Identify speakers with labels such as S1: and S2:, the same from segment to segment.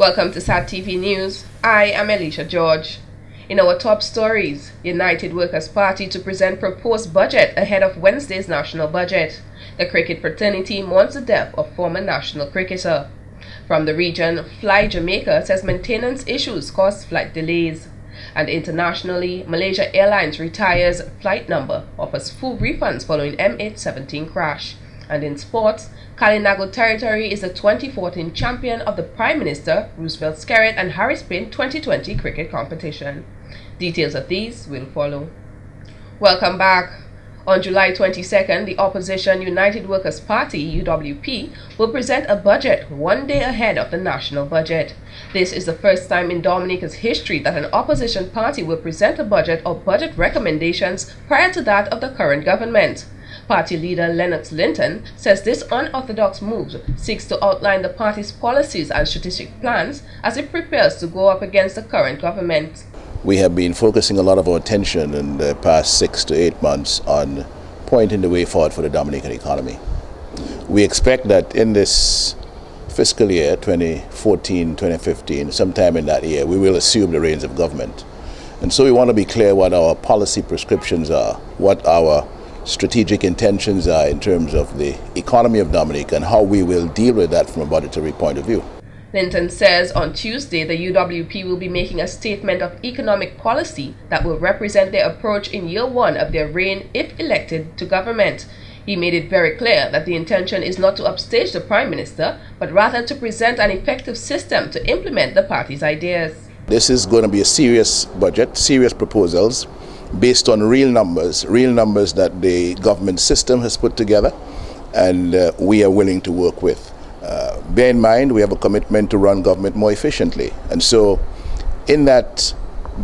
S1: Welcome to SAT TV News. I am Alicia George. In our top stories, United Workers' Party to present proposed budget ahead of Wednesday's national budget. The cricket fraternity mourns the death of former national cricketer. From the region, Fly Jamaica says maintenance issues caused flight delays. And internationally, Malaysia Airlines retires flight number, offers full refunds following MH17 crash. And in sports, Kalinago Territory is the 2014 champion of the Prime Minister, Roosevelt Skerrit and Harris Payne 2020 cricket competition. Details of these will follow. Welcome back. On July 22nd, the opposition United Workers' Party, UWP, will present a budget one day ahead of the national budget. This is the first time in Dominica's history that an opposition party will present a budget or budget recommendations prior to that of the current government. Party leader Lennox Linton says this unorthodox move seeks to outline the party's policies and strategic plans as it prepares to go up against the current government.
S2: We have been focusing a lot of our attention in the past 6 to 8 months on pointing the way forward for the Dominican economy. We expect that in this fiscal year, 2014-2015, sometime in that year, we will assume the reins of government. And so we want to be clear what our policy prescriptions are, what our strategic intentions are in terms of the economy of Dominica and how we will deal with that from a budgetary point of view.
S1: Linton says on Tuesday the UWP will be making a statement of economic policy that will represent their approach in year one of their reign if elected to government. He made it very clear that the intention is not to upstage the Prime Minister, but rather to present an effective system to implement the party's ideas.
S2: This is going to be a serious budget, serious proposals based on real numbers that the government system has put together and we are willing to work with. Bear in mind, we have a commitment to run government more efficiently. And so in that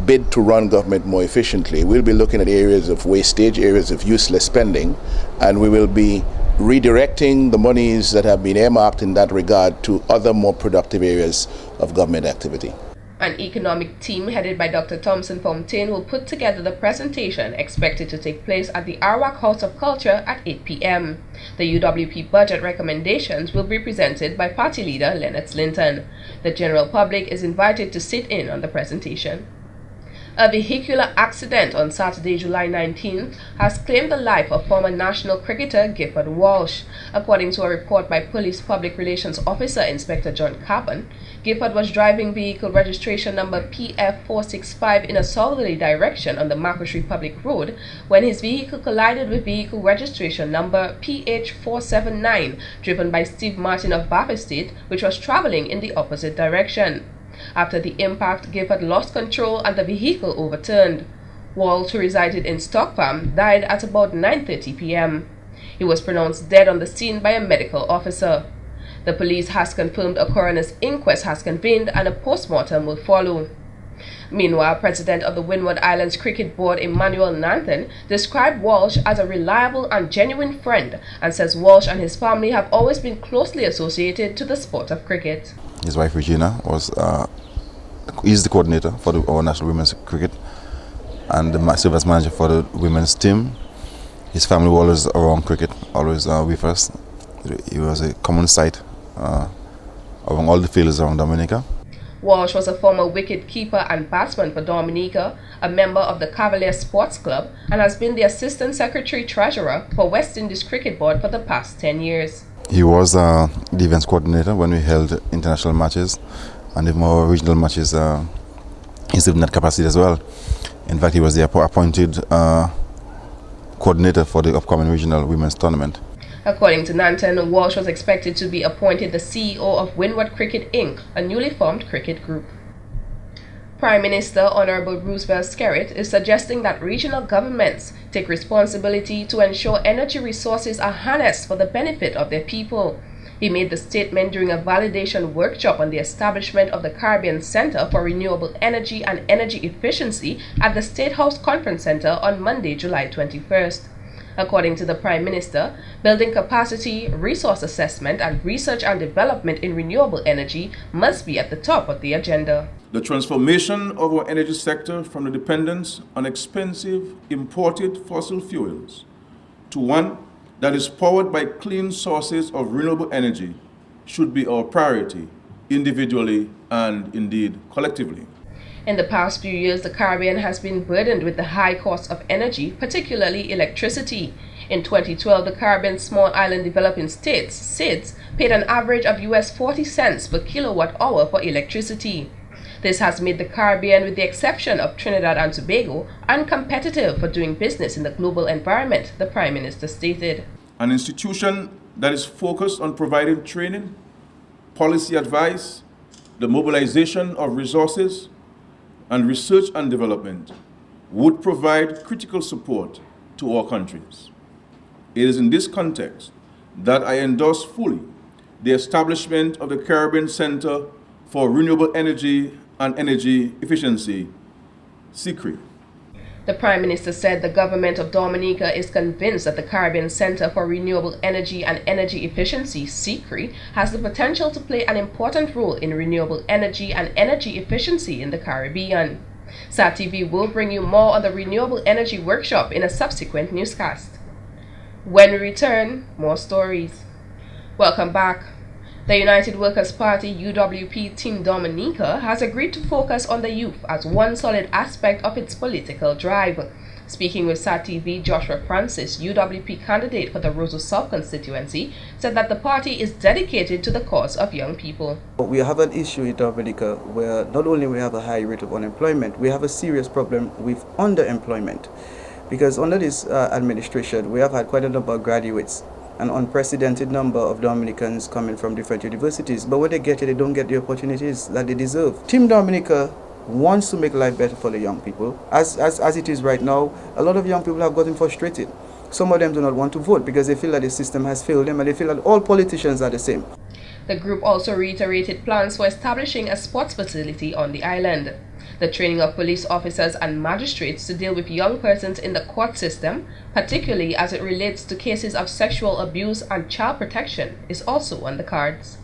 S2: bid to run government more efficiently, we'll be looking at areas of wastage, areas of useless spending, and we will be redirecting the monies that have been earmarked in that regard to other more productive areas of government activity.
S1: An economic team headed by Dr. Thompson Fontaine will put together the presentation expected to take place at the Arawak House of Culture at 8 p.m. The UWP budget recommendations will be presented by party leader Lennox Linton. The general public is invited to sit in on the presentation. A vehicular accident on Saturday, July 19th, has claimed the life of former national cricketer Gifford Walsh. According to a report by Police Public Relations Officer Inspector John Capon, Gifford was driving vehicle registration number PF465 in a southerly direction on the Makoshri Public Road when his vehicle collided with vehicle registration number PH479, driven by Steve Martin of Bath Estate, which was traveling in the opposite direction. After the impact, Gifford lost control and the vehicle overturned. Walsh, who resided in Stockpalm, died at about 9:30 p.m. He was pronounced dead on the scene by a medical officer. The police has confirmed a coroner's inquest has convened and a postmortem will follow. Meanwhile, President of the Windward Islands Cricket Board, Emmanuel Nanton, described Walsh as a reliable and genuine friend and says Walsh and his family have always been closely associated to the sport of cricket.
S3: His wife Regina is the coordinator for our national women's cricket and the service manager for the women's team. His family was always around cricket, always with us. He was a common sight among all the fields around Dominica.
S1: Walsh was a former wicket-keeper and batsman for Dominica, a member of the Cavaliers Sports Club, and has been the Assistant Secretary-Treasurer for West Indies Cricket Board for the past 10 years.
S3: He was the events coordinator when we held international matches and the more regional matches. He's in that capacity as well. In fact, he was the appointed coordinator for the upcoming regional women's tournament.
S1: According to Nanton, Walsh was expected to be appointed the CEO of Windward Cricket Inc., a newly formed cricket group. Prime Minister Honorable Roosevelt Skerrit is suggesting that regional governments take responsibility to ensure energy resources are harnessed for the benefit of their people. He made the statement during a validation workshop on the establishment of the Caribbean Center for Renewable Energy and Energy Efficiency at the State House Conference Center on Monday, July 21st. According to the Prime Minister, building capacity, resource assessment, and research and development in renewable energy must be at the top of the agenda.
S4: The transformation of our energy sector from the dependence on expensive imported fossil fuels to one that is powered by clean sources of renewable energy should be our priority individually and indeed collectively.
S1: In the past few years, the Caribbean has been burdened with the high cost of energy, particularly electricity. In 2012, the Caribbean Small Island Developing States, SIDS, paid an average of US 40 cents per kilowatt hour for electricity. This has made the Caribbean, with the exception of Trinidad and Tobago, uncompetitive for doing business in the global environment, the Prime Minister stated.
S4: An institution that is focused on providing training, policy advice, the mobilization of resources, and research and development would provide critical support to our countries. It is in this context that I endorse fully the establishment of the Caribbean Center for Renewable Energy and Energy Efficiency, CICRE.
S1: The Prime Minister said the government of Dominica is convinced that the Caribbean Center for Renewable Energy and Energy Efficiency, CICRE, has the potential to play an important role in renewable energy and energy efficiency in the Caribbean. SAT-TV will bring you more on the Renewable Energy Workshop in a subsequent newscast. When we return, more stories. Welcome back. The United Workers' Party UWP Team Dominica has agreed to focus on the youth as one solid aspect of its political drive. Speaking with SAT-TV, Joshua Francis, UWP candidate for the Roseau South constituency, said that the party is dedicated to the cause of young people.
S5: We have an issue in Dominica where not only we have a high rate of unemployment, we have a serious problem with underemployment. Because under this administration, we have had quite a number of graduates, an unprecedented number of Dominicans coming from different universities, but when they get here, they don't get the opportunities that they deserve. Team Dominica wants to make life better for the young people. As it is right now, a lot of young people have gotten frustrated. Some of them do not want to vote because they feel that the system has failed them and they feel that all politicians are the same.
S1: The group also reiterated plans for establishing a sports facility on the island. The training of police officers and magistrates to deal with young persons in the court system, particularly as it relates to cases of sexual abuse and child protection, is also on the cards.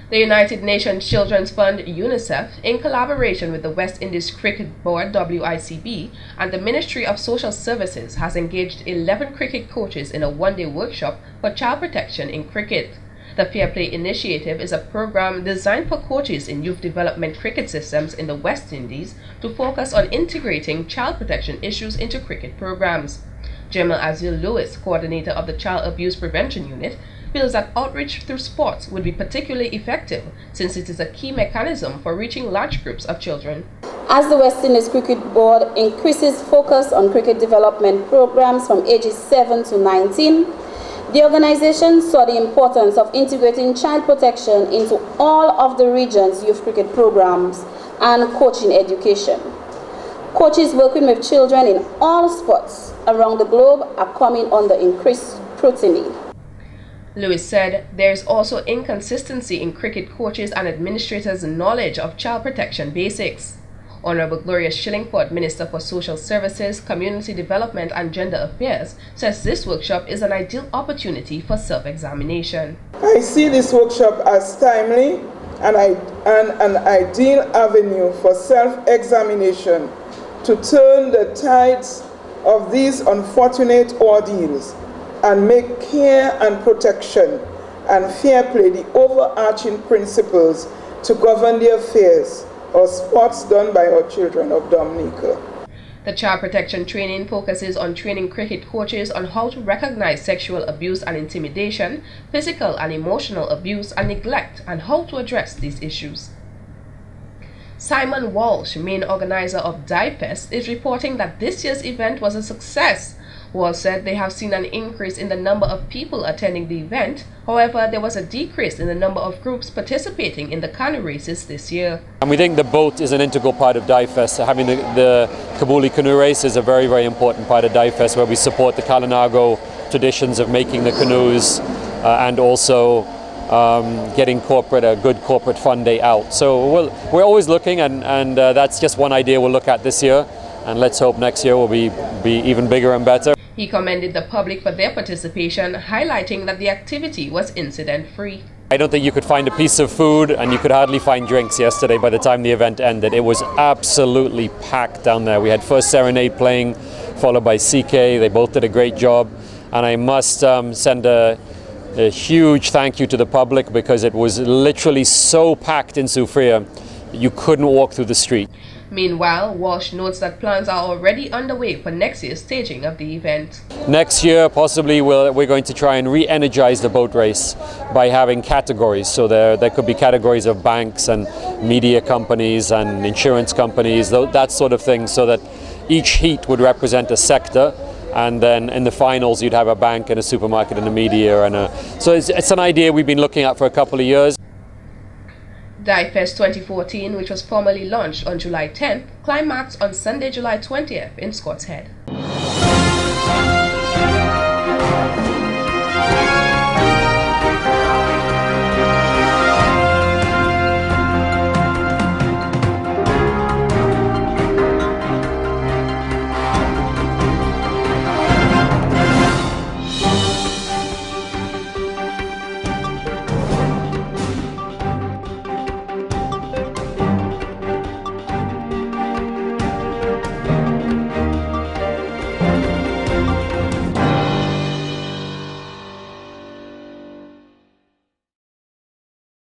S1: The United Nations Children's Fund, UNICEF, in collaboration with the West Indies Cricket Board, WICB, and the Ministry of Social Services, has engaged 11 cricket coaches in a one-day workshop for child protection in cricket. The Fair Play Initiative is a program designed for coaches in youth development cricket systems in the West Indies to focus on integrating child protection issues into cricket programs. Jamal Azil Lewis, coordinator of the Child Abuse Prevention Unit, feels that outreach through sports would be particularly effective since it is a key mechanism for reaching large groups of children.
S6: As the West Indies Cricket Board increases focus on cricket development programs from ages 7 to 19, the organization saw the importance of integrating child protection into all of the region's youth cricket programs and coaching education. Coaches working with children in all sports around the globe are coming under increased scrutiny.
S1: Lewis said there is also inconsistency in cricket coaches and administrators' knowledge of child protection basics. Honorable Gloria Shillingford, Minister for Social Services, Community Development and Gender Affairs, says this workshop is an ideal opportunity for self-examination.
S7: I see this workshop as timely and an ideal avenue for self-examination to turn the tides of these unfortunate ordeals and make care and protection and fair play the overarching principles to govern the affairs of sports done by our children of Dominica.
S1: The child protection training focuses on training cricket coaches on how to recognize sexual abuse and intimidation, physical and emotional abuse and neglect, and how to address these issues. Simon Walsh, main organizer of DieFest, is reporting that this year's event was a success. Walsh said they have seen an increase in the number of people attending the event. However, there was a decrease in the number of groups participating in the canoe races this year.
S8: And we think the boat is an integral part of DieFest. Having the Kabuli canoe race is a very, very important part of DieFest, where we support the Kalinago traditions of making the canoes and also getting a good corporate fun day out. So we're always looking, and that's just one idea we'll look at this year. And let's hope next year will be even bigger and better.
S1: He commended the public for their participation, highlighting that the activity was incident-free.
S8: I don't think you could find a piece of food, and you could hardly find drinks yesterday by the time the event ended. It was absolutely packed down there. We had First Serenade playing, followed by CK. They both did a great job. And I must send a A huge thank you to the public, because it was literally so packed in Soufriere, you couldn't walk through the street.
S1: Meanwhile, Walsh notes that plans are already underway for next year's staging of the event.
S8: Next year, possibly, we're going to try and re-energize the boat race by having categories. So there could be categories of banks and media companies and insurance companies, that sort of thing, so that each heat would represent a sector. And then in the finals, you'd have a bank and a supermarket and a media. So it's an idea we've been looking at for a couple of years.
S1: DIFEST 2014, which was formally launched on July 10th, climaxed on Sunday, July 20th in Scots Head.